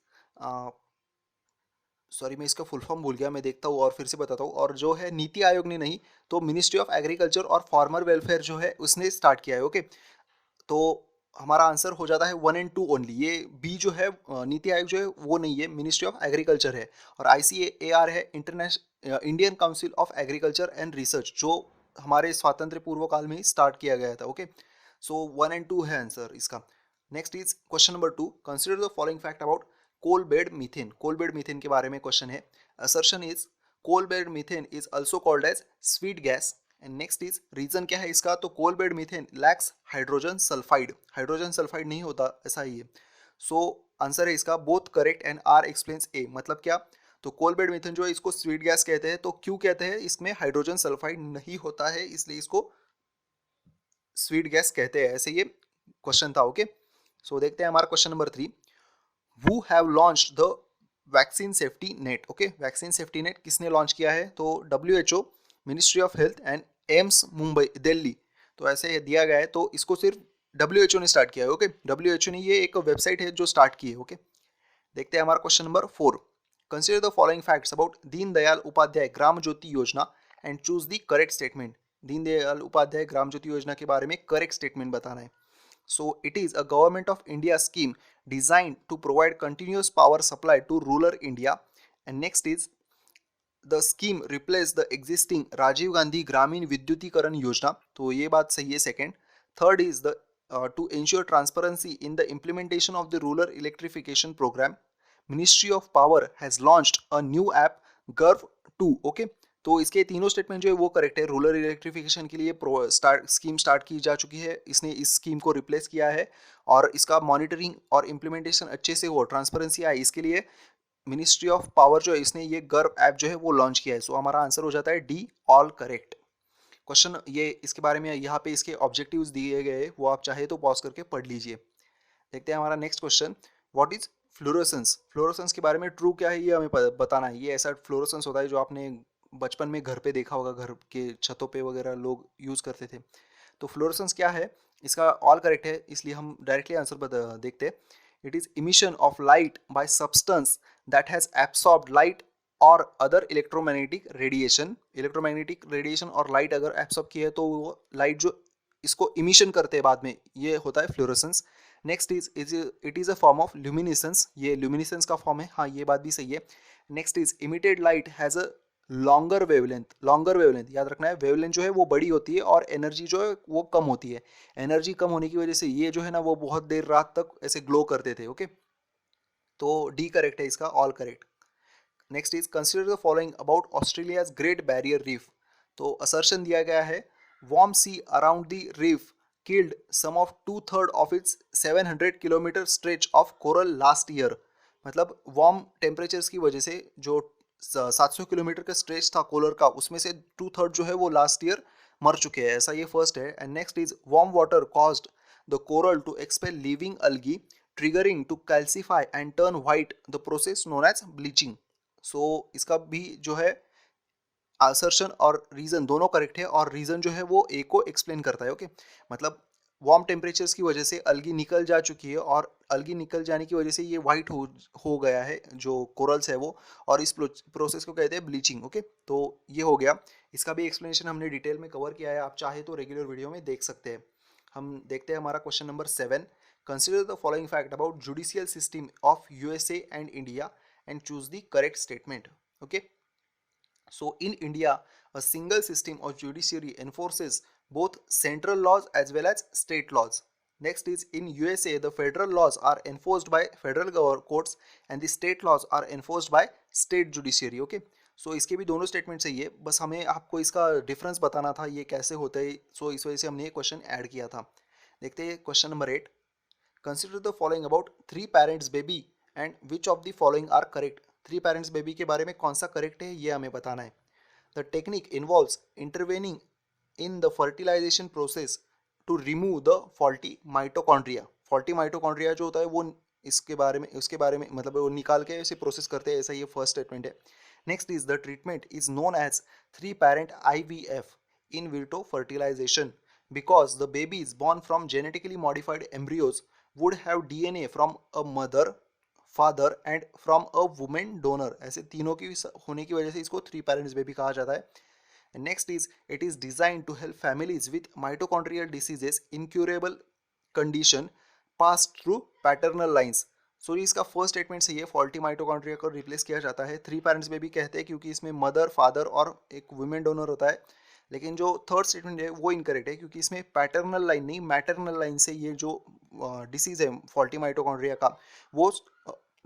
सॉरी मैं इसका फुल फॉर्म भूल गया, मैं देखता हूँ और फिर से बताता हूँ। और जो है नीति आयोग ने नहीं, तो मिनिस्ट्री ऑफ एग्रीकल्चर और फार्मर वेलफेयर जो है उसने स्टार्ट किया है। ओके, तो हमारा आंसर हो जाता है 1 और 2 ओनली। ये बी जो है नीति आयोग जो है वो नहीं है, मिनिस्ट्री ऑफ एग्रीकल्चर है। और ICAR है, international Indian council of agriculture and research, जो हमारे स्वातंत्र पूर्व काल में ही स्टार्ट किया गया था। ओके, सो 1 और 2 है आंसर इसका। Next is question number 2, consider the following fact about coal bed methane. Coal bed methane के बारे में क्वेश्चन है। Assertion is coal bed methane is also called as sweet gas. And next is reason क्या है इसका, तो coal bed methane lacks hydrogen sulphide. Hydrogen sulphide नहीं होता, ऐसा ही है। सो आंसर है इसका both correct and R explains A. मतलब क्या, तो कोल बेड मीथेन जो है इसको स्वीट गैस कहते हैं। तो क्यों कहते हैं, इसमें हाइड्रोजन सल्फाइड नहीं होता है, इसलिए इसको स्वीट गैस कहते हैं। ऐसे ये क्वेश्चन था। ओके, सो देखते हैं हमारा question number 3, who have launched the vaccine safety net. Okay, vaccine safety net किसने लॉन्च किया है, तो WHO, ministry of health and AIIMS Mumbai Delhi. तो ऐसे दिया गया है, तो इसको सिर्फ WHO ने स्टार्ट किया है। ओके, WHO ने ये एक वेबसाइट है जो स्टार्ट की है। ओके, देखते हैं हमारा question number 4, consider the following facts about Deen Dayal Upadhyay Gram Jyoti योजना and choose the correct statement. Deen Dayal Upadhyay Gram Jyoti योजना के बारे में करेक्ट स्टेटमेंट बताना है। So it is a government of India scheme designed to provide continuous power supply to rural India. And next is the scheme replace the existing Rajiv Gandhi Gramin Vidyutikaran Yojana. तो ये बात सही है second. Third is the to ensure transparency in the implementation of the rural electrification program, Ministry of Power has launched a new app गर्व 2। Okay, तो इसके तीनों statement जो है वो करेक्ट है। रूरल इलेक्ट्रिफिकेशन के लिए स्कीम स्टार्ट की जा चुकी है, इसने इस स्कीम को रिप्लेस किया है और इसका मॉनिटरिंग और इम्प्लीमेंटेशन अच्छे से हो, ट्रांसपेरेंसी आए, इसके लिए मिनिस्ट्री ऑफ पावर जो है इसने ये गर्व ऐप जो है वो लॉन्च किया है। सो हमारा आंसर हो जाता है डी, ऑल करेक्ट। क्वेश्चन ये इसके बारे में यहाँ पे इसके ऑब्जेक्टिव्स दिए गए, वो आप चाहे तो पॉज करके पढ़ लीजिए। देखते हैं हमारा next question, what is fluorescence. Fluorescence के बारे में ट्रू क्या है ये हमें बताना है। ये ऐसा फ्लोरोसेंस होता है जो आपने बचपन में घर पे देखा होगा, घर के छतों पे वगैरह लोग यूज़ करते थे। तो फ्लोरोसेंस क्या है, इसका ऑल करेक्ट है, इसलिए हम डायरेक्टली आंसर देखते हैं। It is emission of light by substance that has absorbed light or other electromagnetic radiation. Electromagnetic radiation और लाइट अगर एब्सॉर्ब की है तो वो लाइट जो इसको इमिशन करते हैं बाद में, ये होता है fluorescence. Next is it is a form of luminescence. ये ल्यूमिनेसेंस का फॉर्म है, हाँ ये बात भी सही है। Next is emitted light has a longer wavelength. Longer wavelength याद रखना है, वेवलेंथ जो है वो बड़ी होती है और एनर्जी जो है वो कम होती है। एनर्जी कम होने की वजह से ये जो है ना वो बहुत देर रात तक ऐसे ग्लो करते थे। ओके, तो डी करेक्ट है इसका, all correct. Next is consider the following about Australia's great barrier reef. तो असर्शन दिया गया है, warm sea around the reef killed some of 2/3 of its 700 kilometre stretch of coral last year. मतलब warm temperatures की वजह से जो 700 kilometre का स्ट्रेच था कोलर का, उसमें से 2/3 जो है वो लास्ट ईयर मर चुके हैं, ऐसा ये फर्स्ट है। And next is warm water caused the coral to expel living algae triggering to calcify and turn white, the process known as bleaching। सो इसका भी जो है असर्शन और रीजन दोनों करेक्ट है, और रीजन जो है वो ए को एक्सप्लेन करता है। ओके, मतलब वार्म टेम्परेचर्स की वजह से अलगी निकल जा चुकी है, और अलगी निकल जाने की वजह से ये वाइट हो गया है जो कोरल्स है वो, और इस प्रोसेस को कहते हैं ब्लीचिंग। ओके, तो ये हो गया, इसका भी एक्सप्लेनेशन हमने डिटेल में कवर किया है, आप चाहे तो रेगुलर वीडियो में देख सकते हैं। हम देखते हैं हमारा question number 7, consider the following fact about judicial system of USA and India and choose the correct statement. Okay, so in India, a single system of judiciary enforces both central laws as well as state laws. Next is in USA, the federal laws are enforced by federal courts and the state laws are enforced by state judiciary. Okay, so इसके भी दोनों statement सही है, बस हमें आपको इसका difference बताना था ये कैसे होता है, सो इस वजह से हमने ये क्वेश्चन ऐड किया था। देखते हैं question number 8, consider the following about 3 parents baby and which of the following are correct. 3 parents baby के बारे में कौन सा करेक्ट है ये हमें बताना है। The technique involves intervening in the fertilization process to remove the faulty mitochondria। faulty mitochondria जो होता है वो उसके बारे में मतलब वो निकाल के इसे प्रोसेस करते हैं, ऐसा ये फर्स्ट स्टेटमेंट है। Next is the treatment is known as 3 parent IVF, in vitro fertilization, because the babies born from genetically modified embryos would have DNA from a mother, father and from a women donor, ऐसे तीनों की होने की वजह से इसको 3 parents baby कहा जाता है. Next is it is designed to help families with mitochondrial diseases incurable condition pass through paternal lines. So इसका फर्स्ट स्टेटमेंट सही है, फॉल्टी माइटोकॉन्ड्रिया को रिप्लेस किया जाता है 3 पेरेंट्स बेबी कहते हैं क्योंकि इसमें मदर फादर और एक वुमेन डोनर होता है. लेकिन जो थर्ड स्टेटमेंट है वो इनकरेक्ट है क्योंकि इसमें पैटर्नल लाइन नहीं मैटरनल लाइन से ये जो डिसीज है फॉल्टी माइटोकॉन्ड्रिया का वो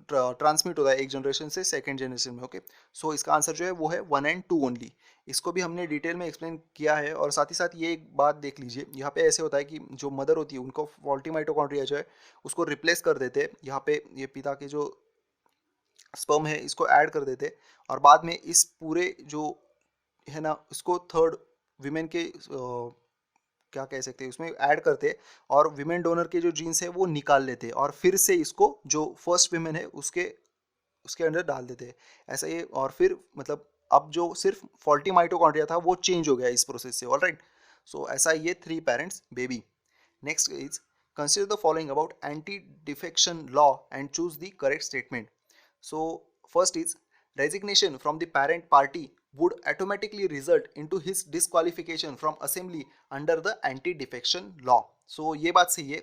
ट्रांसमिट होता है एक जनरेशन से सेकेंड जनरेशन में. ओके, सो इसका आंसर जो है वो है 1 and 2 ओनली. इसको भी हमने डिटेल में एक्सप्लेन किया है. और साथ ही साथ ये एक बात देख लीजिए, यहाँ पे ऐसे होता है कि जो मदर होती है उनको फॉल्टी माइटोकॉन्ड्रिया जो है उसको रिप्लेस कर देते हैं. यहाँ पे ये पिता के जो स्पर्म है इसको ऐड कर देते और बाद में इस पूरे जो है ना उसको थर्ड विमेन के क्या कह सकते हैं उसमें ऐड करते और विमेन डोनर के जो जीन्स है वो निकाल लेते और फिर से इसको जो फर्स्ट विमेन है उसके उसके अंदर डाल देते हैं. ऐसा ये और फिर मतलब अब जो सिर्फ फॉल्टी माइटोकॉन्ड्रिया था वो चेंज हो गया इस प्रोसेस से. ऑलराइट, सो ऐसा ये 3 parents baby. Next is consider the following about anti-defection law and choose the correct statement. So first is resignation from the parent party would automatically result into his disqualification from assembly under the anti-defection law. So ये बात सही है.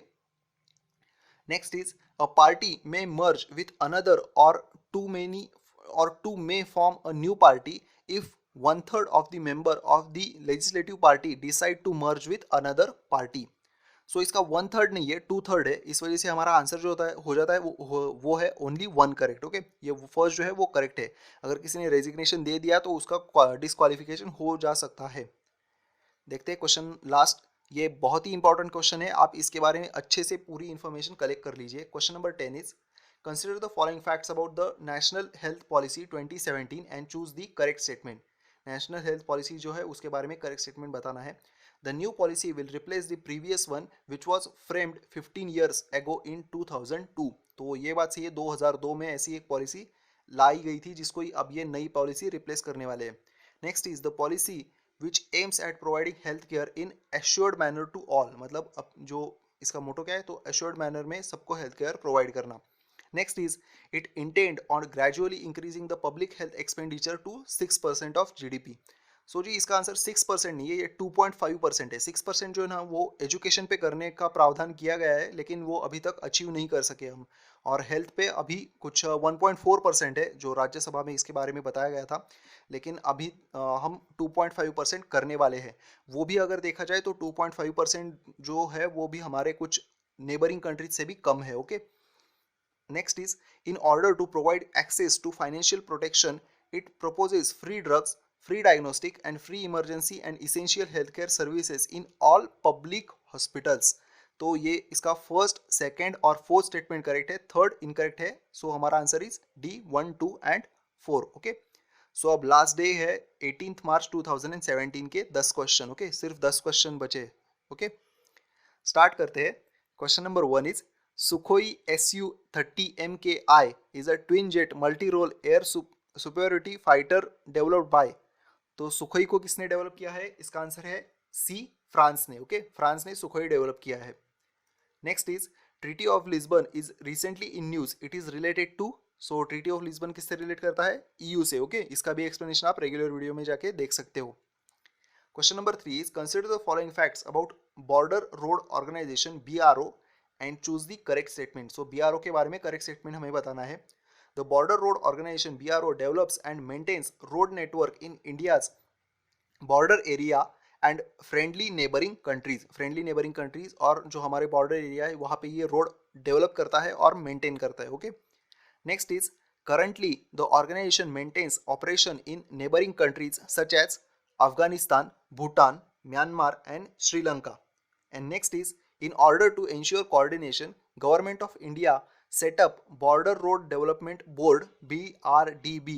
Next is a party may merge with another or two may form a new party if 1/3 of the member of the legislative party decide to merge with another party. सो इसका 1/3 नहीं है 2/3 है, इस वजह से हमारा आंसर जो होता है हो जाता है वो है ओनली 1 करेक्ट. ओके, ये फर्स्ट जो है वो करेक्ट है. अगर किसी ने रेजिग्नेशन दे दिया तो उसका डिस्क्वालिफिकेशन हो जा सकता है. देखते हैं क्वेश्चन लास्ट, ये बहुत ही इंपॉर्टेंट क्वेश्चन है, आप इसके बारे में अच्छे से पूरी इंफॉर्मेशन कलेक्ट कर लीजिए. Question number 10 is consider the following facts about the national health policy 2017 and choose the correct statement. National health policy जो है उसके बारे में करेक्ट स्टेटमेंट बताना है. The new policy will replace the previous one which was framed 15 years ago in 2002. तो ये बात सही है, 2002 में ऐसी एक पॉलिसी लाई गई थी जिसको अब ये नई पॉलिसी रिप्लेस करने वाले हैं. Next is the policy which aims at providing health care in assured manner to all. मतलब अब जो इसका मोटो क्या है तो assured manner में सबको हेल्थ केयर प्रोवाइड करना. Next is it intend on gradually increasing the public health expenditure to 6% of GDP. सो जी इसका आंसर 6% नहीं है, ये 2.5% है. 6% जो है ना वो एजुकेशन पे करने का प्रावधान किया गया है लेकिन वो अभी तक अचीव नहीं कर सके हम. और हेल्थ पे अभी कुछ 1.4% है जो राज्यसभा में इसके बारे में बताया गया था, लेकिन अभी हम 2.5% करने वाले हैं. वो भी अगर देखा जाए तो 2.5% जो है वो भी हमारे कुछ नेबरिंग कंट्रीज से भी कम है. Okay, next is in order to provide access to financial protection it proposes free drugs, free diagnostic and free emergency and essential healthcare services in all public hospitals. तो ये इसका फर्स्ट सेकंड और fourth statement correct है, third incorrect है. So हमारा answer is D 1, 2 and 4. Okay, so अब last day है 18 मार्च 2017 के 10 क्वेश्चन. ओके, सिर्फ 10 क्वेश्चन बचे. ओके, स्टार्ट करते हैं. Question number 1 is Sukhoi Su-30 MKI is a twin jet multi-role air superiority fighter developed by. तो सुखोई को किसने डेवलप किया है, इसका आंसर है सी, फ्रांस ने. ओके, फ्रांस ने सुखोई डेवलप किया है. Next is treaty of Lisbon is recently in news, it is related to. So treaty of Lisbon किससे रिलेट करता है, ईयू से. ओके, इसका भी एक्सप्लेनेशन आप रेगुलर वीडियो में जाके देख सकते हो. Question number 3 is consider the following facts about border road organisation BRO and choose the correct statement. So BRO के बारे में करेक्ट स्टेटमेंट हमें बताना है. The border road organisation BRO develops and maintains road network in India's border area and friendly neighbouring countries और जो हमारे border area है वहाँ पे ये रोड डेवलप करता है और मेंटेन करता है. Okay, next is currently the organisation maintains operation in neighbouring countries such as Afghanistan, Bhutan, Myanmar and Sri Lanka. And next is in order to ensure coordination, Government of India set up Border Road Development Board BRDB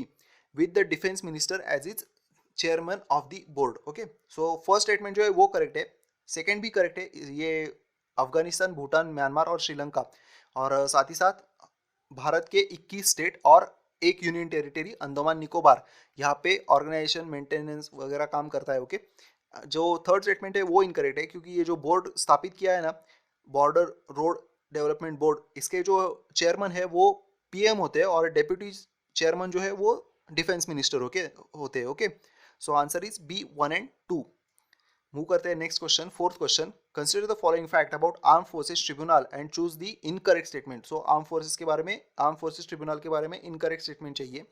with the Defense Minister as its chairman of the board. Okay, so first statement जो है वो correct है, second भी correct है. ये Afghanistan, Bhutan, Myanmar और श्रीलंका और साथ ही साथ भारत के 21 स्टेट और एक यूनियन टेरिटरी अंडमान निकोबार यहाँ पे ऑर्गेनाइजेशन मेंटेनेंस वगैरह काम करता है. ओके, जो थर्ड स्टेटमेंट है वो इनकरेक्ट है क्योंकि ये जो बोर्ड स्थापित किया है ना बॉर्डर रोड डेवलपमेंट बोर्ड, इसके जो चेयरमैन है वो पीएम होते हैं और डेप्यूटी चेयरमैन जो है वो डिफेंस मिनिस्टर होते हैं। Okay, so answer is B 1 and 2। Move करते हैं next question, fourth question. Consider the following fact about arm forces tribunal and choose the incorrect statement. So arm forces के बारे में, आर्म फोर्सेस ट्रिब्यूनल के बारे में इनकरेक्ट स्टेटमेंट चाहिए।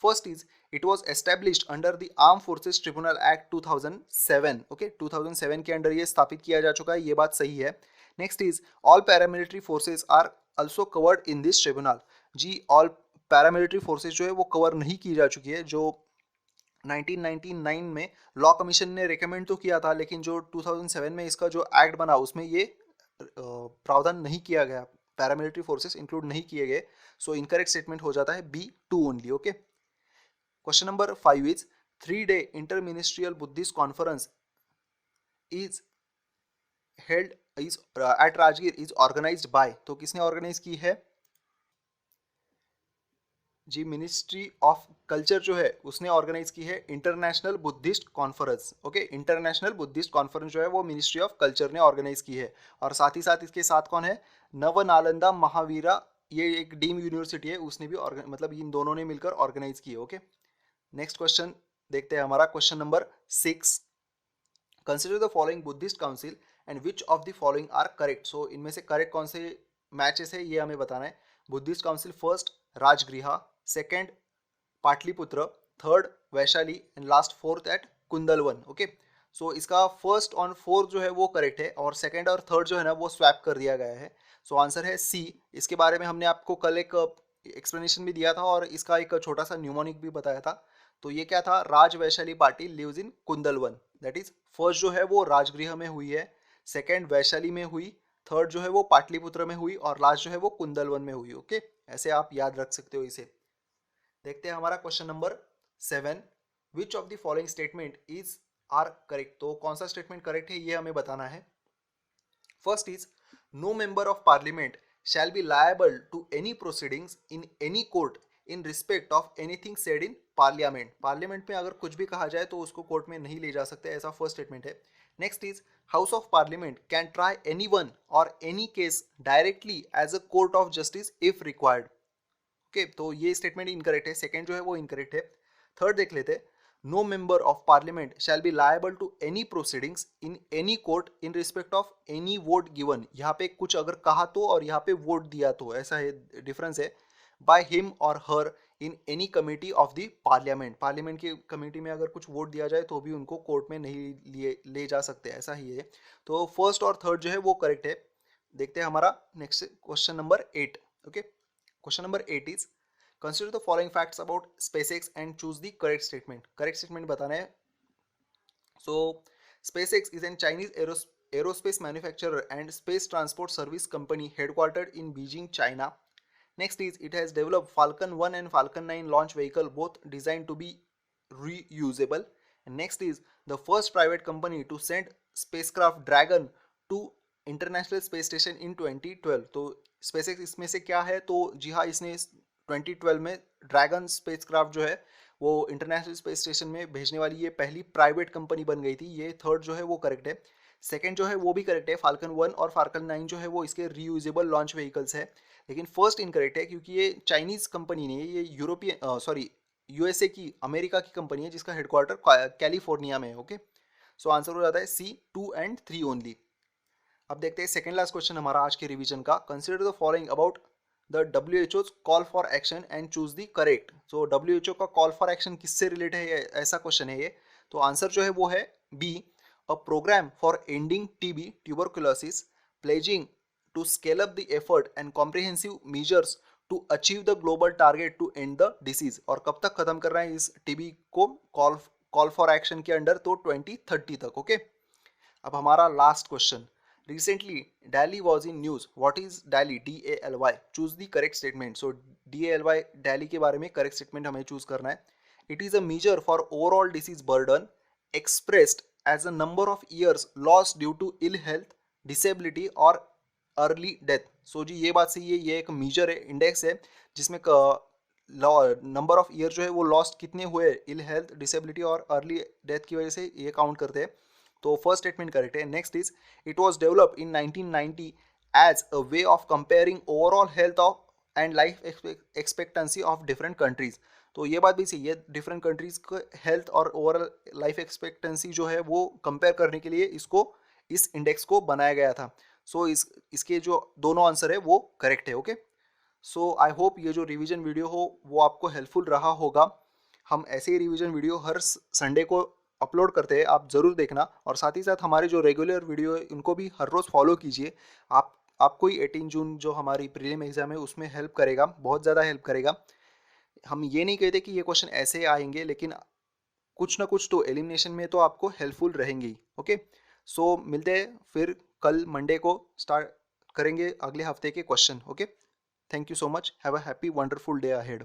First is it was established under the arm forces tribunal act 2007। Okay, 2007 के under ये स्थापित किया जा चुका है, ये बात सही है। Next is all paramilitary forces are also covered in this tribunal. जी, ऑल पैरामिलिट्री फोर्सेस जो है वो कवर नहीं की जा चुकी है। जो 1999 में लॉ कमीशन ने रिकमेंड तो किया था, लेकिन जो 2007 में इसका जो एक्ट बना उसमें ये प्रावधान नहीं किया गया, पैरामिलिट्री फोर्सेस इंक्लूड नहीं किए गए। सो इनकरेक्ट स्टेटमेंट हो जाता है B 2 only. Okay, question number 5 is 3-day interministerial Buddhist conference is held is at Rajgir is organized by. तो किसने ऑर्गेनाइज की है जी? मिनिस्ट्री ऑफ कल्चर जो है उसने ऑर्गेनाइज की है international Buddhist conference. Okay, international Buddhist conference जो है वो मिनिस्ट्री ऑफ कल्चर ने ऑर्गेनाइज की है। और साथ ही साथ इसके साथ कौन है? नवनालंदा महावीरा, ये एक डीम यूनिवर्सिटी है, उसने भी मतलब इन दोनों ने मिलकर ऑर्गेनाइज की है। ओके, नेक्स्ट क्वेश्चन देखते हैं हमारा, question number 6। Consider the following Buddhist council and which of the following are correct. So इनमें से करेक्ट कौन से मैचेस है ये हमें बताना है। Buddhist council, first Rajagriha, second Pataliputra, third Vaishali and last fourth at Kundalvan. Okay, so इसका फर्स्ट ऑन फोर्थ जो है वो करेक्ट है और सेकंड और थर्ड जो है ना वो स्वैप कर दिया गया है। सो आंसर है सी। इसके बारे में हमने आपको कल एक एक्सप्लेनेशन भी दिया था और इसका एक छोटा सा न्यूमोनिक भी बताया था। तो ये क्या था? Raj Vaishali Patil lives in Kundalvan. That is first जो है वो राजगृह में हुई है, सेकंड वैशाली में हुई, थर्ड जो है वो पाटलिपुत्र में हुई और लास्ट जो है वो कुंदलवन में हुई। ओके, ऐसे आप याद रख सकते हो इसे। देखते हैं हमारा question number 7। Which of the following statement is are correct. तो कौन सा स्टेटमेंट करेक्ट है ये हमें बताना है। First is no member of parliament shall be liable to any proceedings in any court in respect of anything said in parliament। Parliament में अगर कुछ भी कहा जाए तो उसको कोर्ट में नहीं ले जा सकते, ऐसा फर्स्ट स्टेटमेंट है। Next is house of parliament can try anyone or any case directly as a court of justice if required. Okay, तो ये स्टेटमेंट इनकरेक्ट है, सेकंड जो है वो इनकरेक्ट है। थर्ड देख लेते हैं, no member of parliament shall be liable to any proceedings in any court in respect of any vote given. यहाँ पे कुछ अगर कहा तो और यहाँ पे वोट दिया तो, ऐसा है डिफरेंस है। By him or her in any committee of the parliament, parliament की कमेटी में अगर कुछ वोट दिया जाए तो भी उनको कोर्ट में नहीं ले जा सकते, ऐसा ही है। तो फर्स्ट और थर्ड जो है वो करेक्ट है। देखते हैं हमारा next question number 8। Okay, question number 8 is consider the following facts about SpaceX and choose the correct statement. Correct statement बताना है। सो SpaceX is an Chinese aerospace manufacturer and space transport service company headquartered in Beijing, China. Next is it has developed Falcon 1 and Falcon 9 launch vehicle, both designed to be reusable. And next is the first private company to send spacecraft Dragon to international space station इन 2012। तो SpaceX इसमें से क्या है? तो जी हाँ, इसने 2012 में dragon spacecraft जो है वो इंटरनेशनल स्पेस स्टेशन में भेजने वाली ये पहली प्राइवेट कंपनी बन गई थी। ये थर्ड जो है वो करेक्ट है। सेकंड जो है वो भी करेक्ट है, फाल्कन 1 और फाल्कन 9 जो है वो इसके रीयूजेबल लॉन्च व्हीकल्स है। लेकिन फर्स्ट इनकरेक्ट है क्योंकि ये चाइनीज कंपनी नहीं है, ये यूरोपियन सॉरी USA की, अमेरिका की कंपनी है जिसका हेडक्वार्टर कैलिफोर्निया में है। ओके, सो आंसर हो जाता है C 2 and 3 ओनली। अब देखते हैं सेकंड लास्ट क्वेश्चन हमारा आज के रिवीजन का। Consider the following about the WHO's call for action and choose the correct. So WHO का कॉल फॉर एक्शन किससे रिलेटेड है, ऐसा क्वेश्चन है ये। तो आंसर जो है वो है B, a programme for ending TB tuberculosis, pledging to scale up the effort and comprehensive measures to achieve the global target to end the disease. और कब तक खत्म कर रहे हैं इस TB को कॉल फॉर एक्शन के अंडर? तो 2030 तक। ओके, अब हमारा last question. Recently, Delhi was in news. What is Delhi? DALY. Choose the correct statement. So DALY Delhi के बारे में correct statement हमें choose करना है. It is a measure for overall disease burden expressed as a number of years lost due to ill health, disability or early death. So जी ये बात सही है, ये एक measure है, index है जिसमें नंबर ऑफ ईयर जो है वो लॉस्ट कितने हुए इल हेल्थ, डिसेबिलिटी और अर्ली डेथ की वजह से, ये काउंट करते हैं। तो फर्स्ट स्टेटमेंट करेक्ट है। Next is it was developed in 1990 as a way of comparing overall health of and life expectancy of different countries. तो ये बात भी सही है, डिफरेंट कंट्रीज का हेल्थ और ओवरऑल लाइफ एक्सपेक्टेंसी जो है वो कंपेयर करने के लिए इसको इस इंडेक्स को बनाया गया था। सो इसके जो दोनों आंसर है वो करेक्ट है। ओके, सो आई होप ये जो रिवीजन वीडियो हो वो आपको हेल्पफुल रहा होगा। हम ऐसे ही रिवीजन वीडियो हर संडे को अपलोड करते हैं, आप ज़रूर देखना। और साथ ही साथ हमारे जो रेगुलर वीडियो है उनको भी हर रोज़ फॉलो कीजिए। आपको ही 18 जून जो हमारी प्रीलिम एग्जाम है उसमें हेल्प करेगा, बहुत ज़्यादा हेल्प करेगा। हम ये नहीं कहते कि ये क्वेश्चन ऐसे आएंगे, लेकिन कुछ ना कुछ तो एलिमिनेशन में तो आपको हेल्पफुल रहेंगी। ओके, सो मिलते हैं फिर कल मंडे को, स्टार्ट करेंगे अगले हफ्ते के question. Okay, thank you so much, have a happy wonderful day ahead.